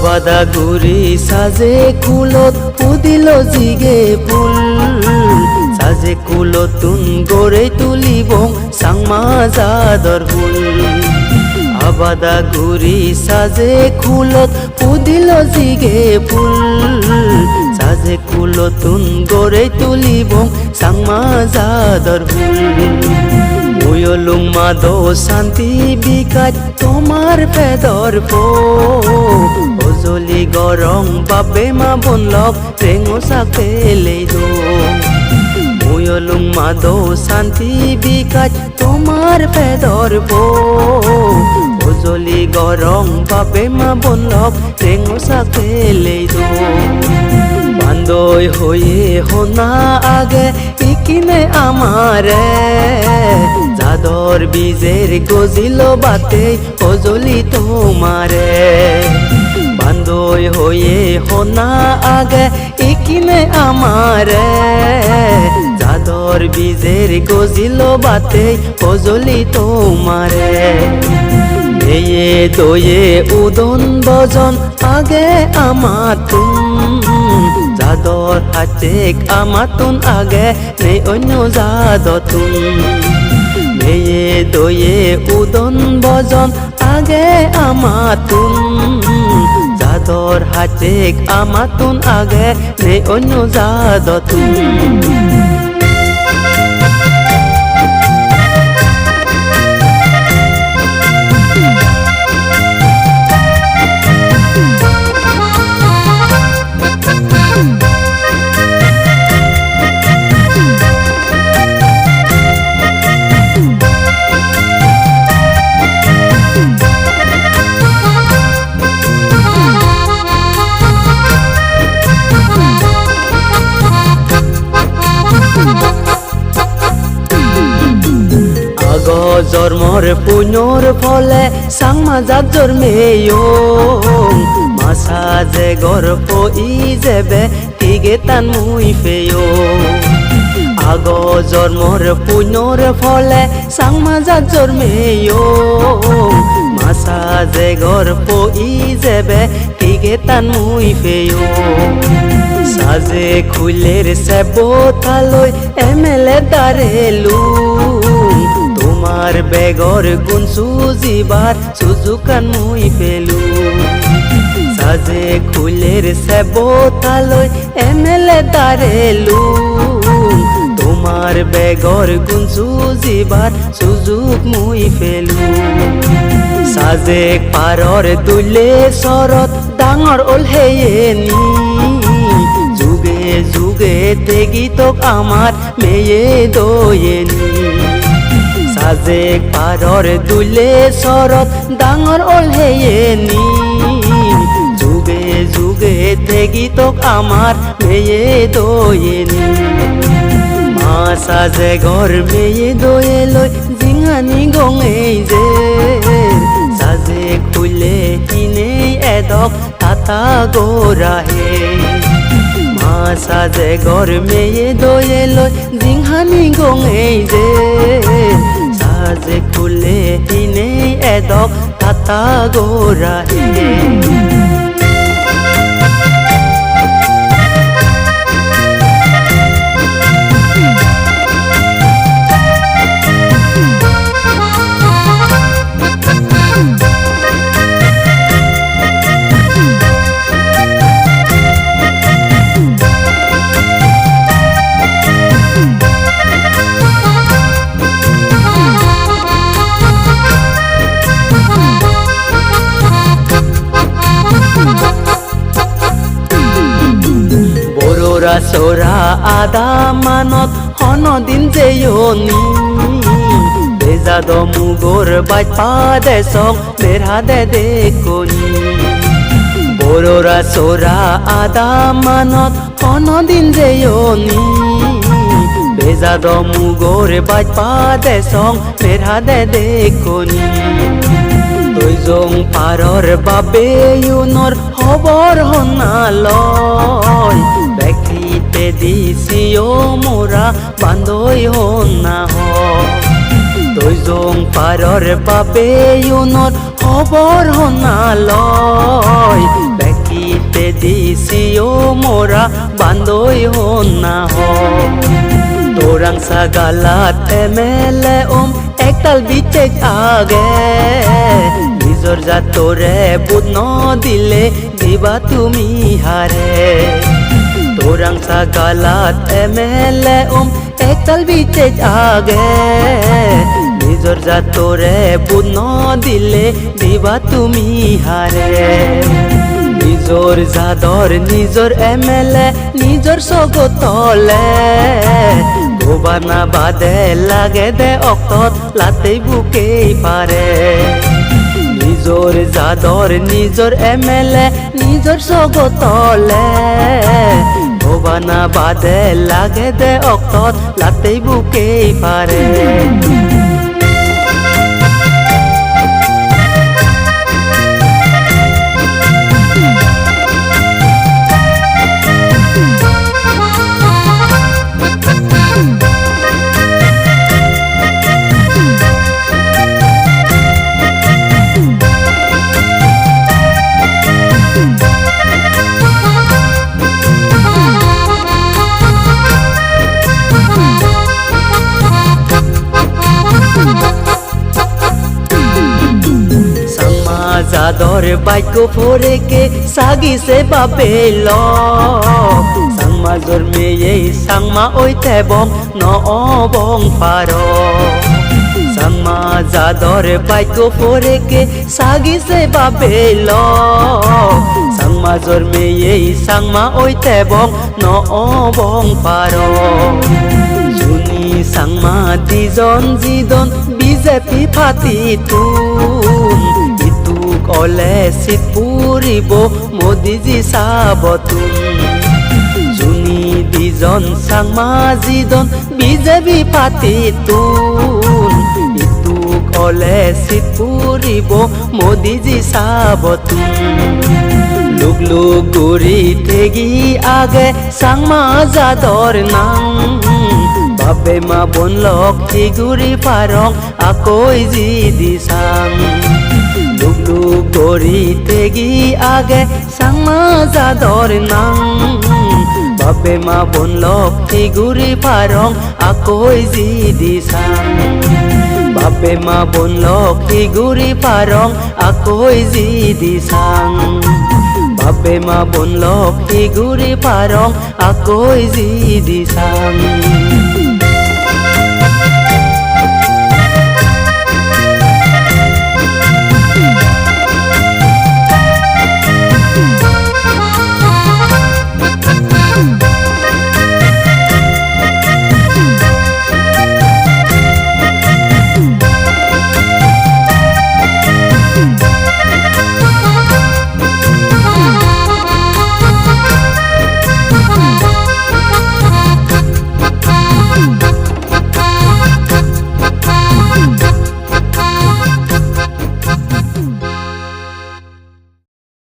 আবাদা ঘুরি সাজে কুলত পুদিল জিগে ফুল সাজে কুলতুন গড়ে তুলিব সাংমা জাদর ফুল আবাদা ঘুরি সাজে কুলত পুদিল জিগে ফুল সাজে কুলতুন গড়ে তুলিব সাংমা জাদর ফুল উয়লুং মাদো শান্তি বিকাশ তোমার ফেদর পো ওজলি গরং বাবে মা বনলক রেঙো সাকেলে দো উয়লুং মাদো শান্তি বিকাশ তোমার ফেদর পো ওজলি গরং বাবে মা বনলক রেঙো সাকেলে দো বান্দই হয়ে হোনা আগে ইকিনে আমারে জাদর বীজের গজিল বাতে ওজলি তোমারে বান্দই হয়ে হোনা আগে ইকিনে আমারে জাদর বীজের গজিল বাতে ওজলি তোমারে এয়ে দয়ে উদন বজন আগে আমাতুন জাদর হাতেক আমাতুন আগে নে অন্য জাদতুন এয়ে দয়ে উদন বজন আগে আমাতুন জাদর হাতেক আমাতুন আগে নে অন্য জাদতুন জন্মর পুণ্যর ফলে সাংমা জাত জন্মেও মাসা যে গর্ভ ই যাবে তিগে তান মুই ফেও আগ জন্মর পুণ্যর ফলে সাংমা জাত জন্মেও মাসা যে গর্ভ ই যাবে তিগে তান মুই ফেও সাজে খুলের সেবতালয় এমএলএ দারেলু তোমার বেগর গুণ সুজিবার সুজুকান মুই পেলু সাজে খুলের সেবতালয় এমএলএ দারেলু তোমার বেগর গুণ সুজিবার সুযোগ মুই পেলু সাজে পারর দুলে শরৎ ডাঙর ওল হেয়েনি যুগে যুগে তেগিতক আমার মেয়ে দয়েনি সাজে পারর দুলে শরৎ ডাঙর ওল হেয়েনি যুগে যুগে তেগিতক আমার মেয়ে দয়েনি মা সাজে ঘর মেয়ে দয়ে লই জিঙানি গঙে যে সাজে খুলে কিনে এদক তাতা গোরাহে মা সাজে ঘর মেয়ে দয়ে লই জিঙানি গঙে যে সাজে খুলে কিনে এদক তাতা গোরাহে সোরা আদা মানত হনদিন যেয়নি বেজাদ মুগর বাইত পাদে সং বেড়া দে দেখনি বড়রা সোরা আদা মানত হনদিন যেয়নি Bezado mugore baj pa de song merha de dekoni Toi jong paror babe yunor hobor honaloi Bekrite disio mora bandoi honna ho Toi jong paror babe yunor hobor honaloi Bekrite disio mora bandoi honna ho Torang sagalat emele ektal bichek age Nizor jatore bud no dile diba tumi hare Torang sagalat emele ektal bichek age Nizor jatore bud no dile diba tumi hare Nizor jador nizor emele nizor sogotole Gobana bade lage de oktot latei bukei pare Nizor jador nizor emele nizor sogotole Gobana bade lage de oktot latei bukei pare Jador baiko foreke sagi se babelo Sangma jorme ei sangma oite bong no obong paro Sangma jador baiko foreke sagi se babelo Sangma jorme ei sangma oite bong no obong paro Juni sangma dijon jidon BJP phati tun Ole sit puribo modiji sabotun Juni dijon sangma jidon BJP patitun Ituk ole sit puribo modiji sabotun Lug lug guri tegi age sangma jador nang Babe ma bon lok higuri parong akoi jidi sang Lug gori tegi age sangma jador nang Babe ma bon lok higuri parong akoi jidi sang Babe ma bon lok higuri parong akoi jidi sang Babe ma bon lok higuri parong akoi jidi sang